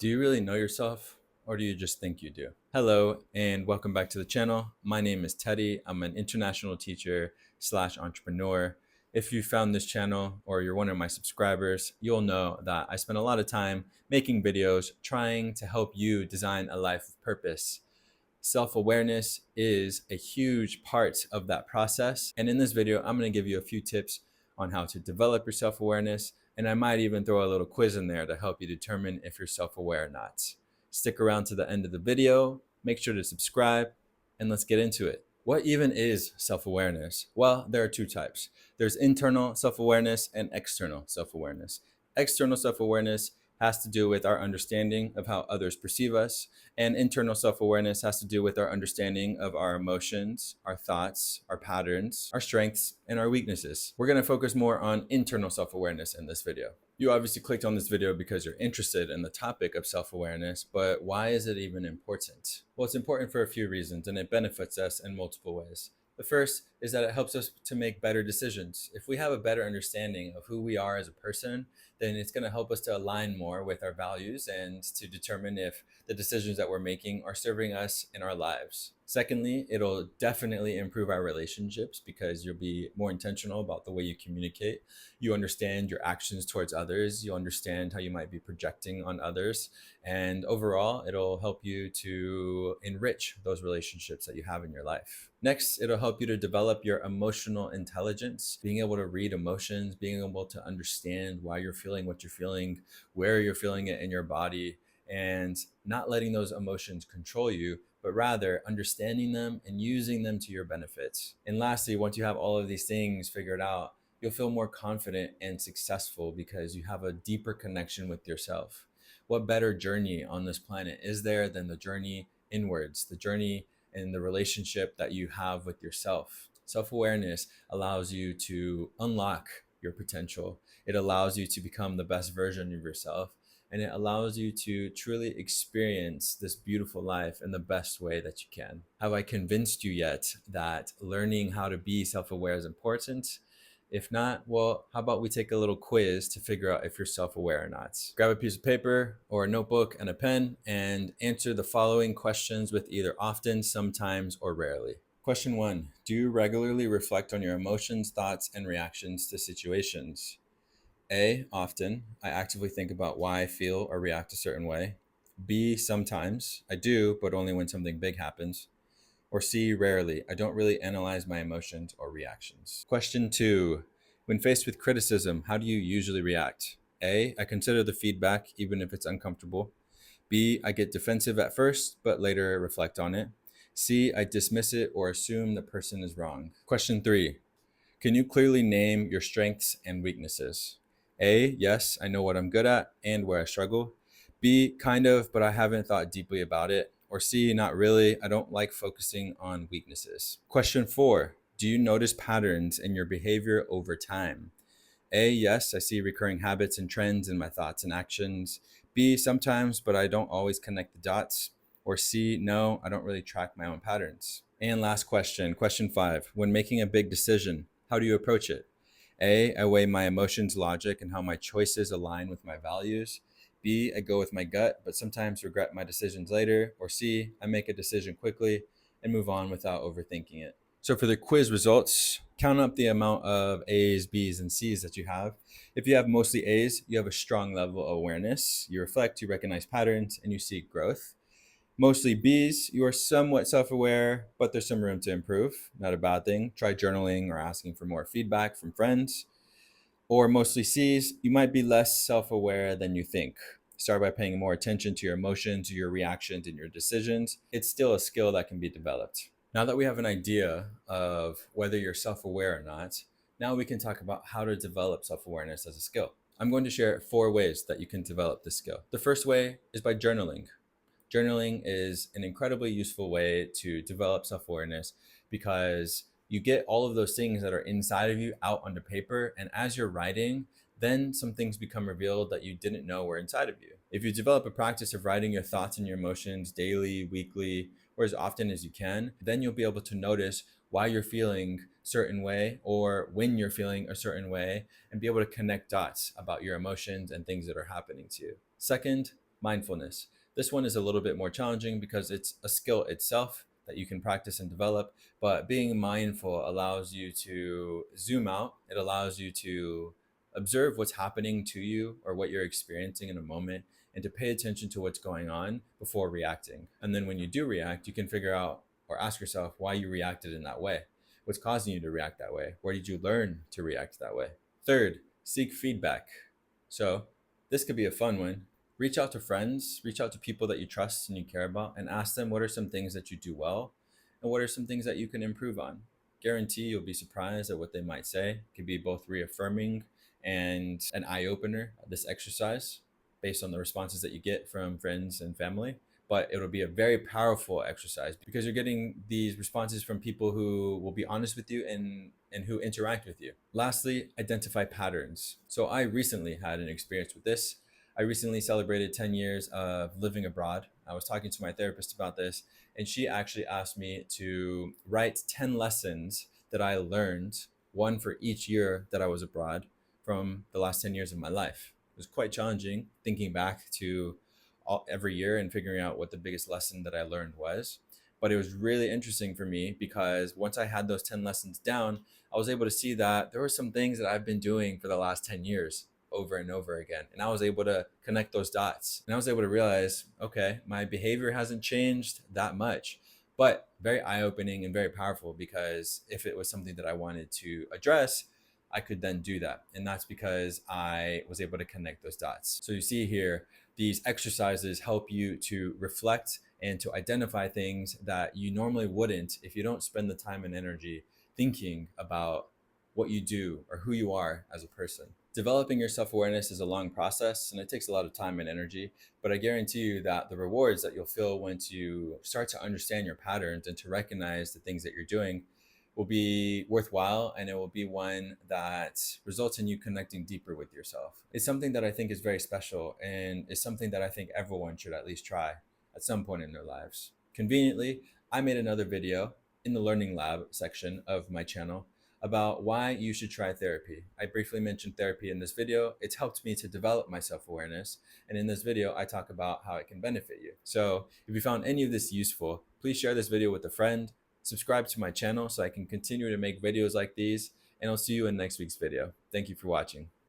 Do you really know yourself, or do you just think you do? Hello, and welcome back to the channel. My name is Teddy. I'm an international teacher slash entrepreneur. If you found this channel or you're one of my subscribers, you'll know that I spend a lot of time making videos trying to help you design a life of purpose. Self-awareness is a huge part of that process. And in this video, I'm going to give you a few tips on how to develop your self-awareness. And I might even throw a little quiz in there to help you determine if you're self-aware or not. Stick around to the end of the video, make sure to subscribe, and let's get into it. What even is self-awareness? Well, there are two types. There's internal self-awareness and external self-awareness. External self-awareness has to do with our understanding of how others perceive us, and internal self-awareness has to do with our understanding of our emotions, our thoughts, our patterns, our strengths, and our weaknesses. We're going to focus more on internal self-awareness in this video. You obviously clicked on this video because you're interested in the topic of self-awareness, but why is it even important? Well, it's important for a few reasons, and it benefits us in multiple ways. The first is that it helps us to make better decisions. If we have a better understanding of who we are as a person, then it's going to help us to align more with our values and to determine if the decisions that we're making are serving us in our lives. Secondly, it'll definitely improve our relationships because you'll be more intentional about the way you communicate. You understand your actions towards others. You'll understand how you might be projecting on others. And overall, it'll help you to enrich those relationships that you have in your life. Next, it'll help you to develop your emotional intelligence, being able to read emotions, being able to understand why you're feeling what you're feeling, where you're feeling it in your body, and not letting those emotions control you, but rather understanding them and using them to your benefit. And lastly, once you have all of these things figured out, you'll feel more confident and successful because you have a deeper connection with yourself. What better journey on this planet is there than the journey inwards, the journey in the relationship that you have with yourself? Self-awareness allows you to unlock your potential. It allows you to become the best version of yourself, and it allows you to truly experience this beautiful life in the best way that you can. Have I convinced you yet that learning how to be self-aware is important? If not, well, how about we take a little quiz to figure out if you're self-aware or not. Grab a piece of paper or a notebook and a pen and answer the following questions with either often, sometimes, or rarely. Question 1. Do you regularly reflect on your emotions, thoughts, and reactions to situations? A, often. I actively think about why I feel or react a certain way. B, sometimes. I do, but only when something big happens. Or C, rarely. I don't really analyze my emotions or reactions. Question 2. When faced with criticism, how do you usually react? A, I consider the feedback even if it's uncomfortable. B, I get defensive at first, but later reflect on it. C, I dismiss it or assume the person is wrong. Question 3. Can you clearly name your strengths and weaknesses? A, yes, I know what I'm good at and where I struggle. B, kind of, but I haven't thought deeply about it. Or C, not really, I don't like focusing on weaknesses. Question 4, do you notice patterns in your behavior over time? A, yes, I see recurring habits and trends in my thoughts and actions. B, sometimes, but I don't always connect the dots. Or C, no, I don't really track my own patterns. And last question, question 5. When making a big decision, how do you approach it? A, I weigh my emotions, logic, and how my choices align with my values. B, I go with my gut, but sometimes regret my decisions later. Or C, I make a decision quickly and move on without overthinking it. So for the quiz results, count up the amount of A's, B's, and C's that you have. If you have mostly A's, you have a strong level of awareness. You reflect, you recognize patterns, and you seek growth. Mostly B's, you are somewhat self-aware, but there's some room to improve. Not a bad thing. Try journaling or asking for more feedback from friends. Or mostly C's, you might be less self-aware than you think. Start by paying more attention to your emotions, your reactions, and your decisions. It's still a skill that can be developed. Now that we have an idea of whether you're self-aware or not, now we can talk about how to develop self-awareness as a skill. I'm going to share 4 ways that you can develop this skill. The first way is by journaling. Journaling is an incredibly useful way to develop self-awareness because you get all of those things that are inside of you out onto paper. And as you're writing, then some things become revealed that you didn't know were inside of you. If you develop a practice of writing your thoughts and your emotions daily, weekly, or as often as you can, then you'll be able to notice why you're feeling a certain way or when you're feeling a certain way and be able to connect dots about your emotions and things that are happening to you. Second, mindfulness. This one is a little bit more challenging because it's a skill itself that you can practice and develop, but being mindful allows you to zoom out. It allows you to observe what's happening to you or what you're experiencing in a moment and to pay attention to what's going on before reacting. And then when you do react, you can figure out or ask yourself why you reacted in that way. What's causing you to react that way? Where did you learn to react that way? Third, seek feedback. So this could be a fun one. Reach out to friends, reach out to people that you trust and you care about, and ask them what are some things that you do well and what are some things that you can improve on. Guarantee you'll be surprised at what they might say. It could be both reaffirming and an eye opener, this exercise, based on the responses that you get from friends and family. But it'll be a very powerful exercise because you're getting these responses from people who will be honest with you and who interact with you. Lastly, identify patterns. So I recently had an experience with this. I recently celebrated 10 years of living abroad. I was talking to my therapist about this, and she actually asked me to write 10 lessons that I learned, one for each year that I was abroad from the last 10 years of my life. It was quite challenging thinking back to every year and figuring out what the biggest lesson that I learned was. But it was really interesting for me because once I had those 10 lessons down, I was able to see that there were some things that I've been doing for the last 10 years over and over again. And I was able to connect those dots. And I was able to realize, okay, my behavior hasn't changed that much, but very eye opening and very powerful because if it was something that I wanted to address, I could then do that. And that's because I was able to connect those dots. So you see here, these exercises help you to reflect and to identify things that you normally wouldn't if you don't spend the time and energy thinking about what you do or who you are as a person. Developing your self-awareness is a long process and it takes a lot of time and energy, but I guarantee you that the rewards that you'll feel once you start to understand your patterns and to recognize the things that you're doing will be worthwhile, and it will be one that results in you connecting deeper with yourself. It's something that I think is very special and is something that I think everyone should at least try at some point in their lives. Conveniently, I made another video in the Learning Lab section of my channel about why you should try therapy. I briefly mentioned therapy in this video. It's helped me to develop my self-awareness. And in this video, I talk about how it can benefit you. So if you found any of this useful, please share this video with a friend, subscribe to my channel so I can continue to make videos like these, and I'll see you in next week's video. Thank you for watching.